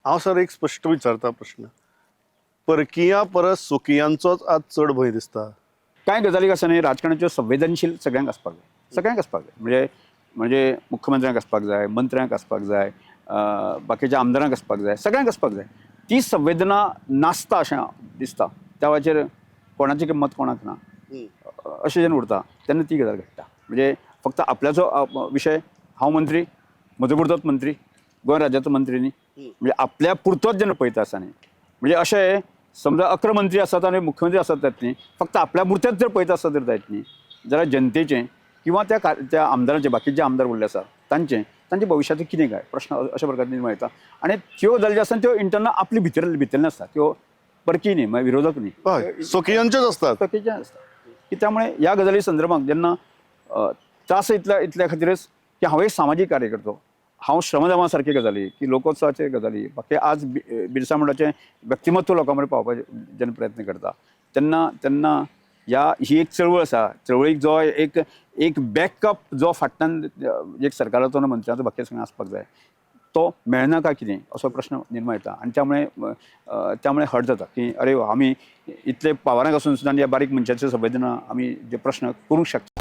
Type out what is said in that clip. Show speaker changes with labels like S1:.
S1: हांव सर एक स्पश्ट विचारता प्रश्न. परकियां परस स्वकियांचोच आज चड भंय दिसता.
S2: कांय गजाली आसा न्ही राजकारणाच्यो संवेदनशील सगळ्यांक आसपाक जाय. सगळ्यांक आसपाक जाय. म्हणजे मुख्यमंत्र्यांक आसपाक जाय, मंत्र्यांक आसपाक जाय, बाकीच्या आमदारांक आसपाक जाय, सगळ्यांक आसपाक जाय. ती संवेदना नासता अशें दिसता. त्या वेळाचेर कोणाची किंमत कोणाक ना अशें जेन्ना उरता तेन्ना ती गजाल घडटा. म्हणजे फक्त आपल्याचो विशय, हांव मंत्री, म्हजो पुरतोच मंत्री, गोंय राज्याचो मंत्री न्ही. म्हणजे आपल्या पुरतोच जेन्ना पळयता आसा न्ही, म्हणजे अशें समजा 11 मंत्री आसात आनी मुख्यमंत्री आसात जायत न्ही, फक्त आपल्या पुरतेच जर पळयता आसत जर जायत न्ही, जाल्यार जनतेचें किंवा त्या आमदारांचें बाकीचे जे आमदार उरले आसा तांचे भविश्याचें कितें काय प्रश्न अशा प्रकारे निर्माण येता. आनी त्यो गजाली ज्यो आसता त्यो इंटरनल आपली भितरल्यान आसता, त्यो परकी न्ही, मागीर विरोधक न्ही,
S1: हय, स्वकियांचेच असतात.
S2: बाकीचे आसता. की त्यामुळे ह्या गजाली संदर्भात जेन्ना त्रास इतल्या खातीरच की हांव एक सामाजीक कार्यकर्तो, हांव श्रमदामा सारके गजाली की लोकोत्सवाचे गजाली बाकी आज बिरसा मुंडाचें व्यक्तिमत्व लोकां मेरेन पावपाचे जेन्ना प्रयत्न करता तेन्ना ही एक चळवळ आसा. चळवळीक जो एक बॅकअप जो फाटल्यान एक सरकाराचो आनी मंत्र्याचो बाकी सगळ्यांक आसपाक जाय तो मेळना काय कितें असो प्रश्न निर्माण येता. आनी त्यामुळे हर्ट जाता की अरे आमी इतले पावरांक आसून सुद्दां ह्या बारीक मनशाचे संवेदना आमी जे प्रश्न करूंक शकता.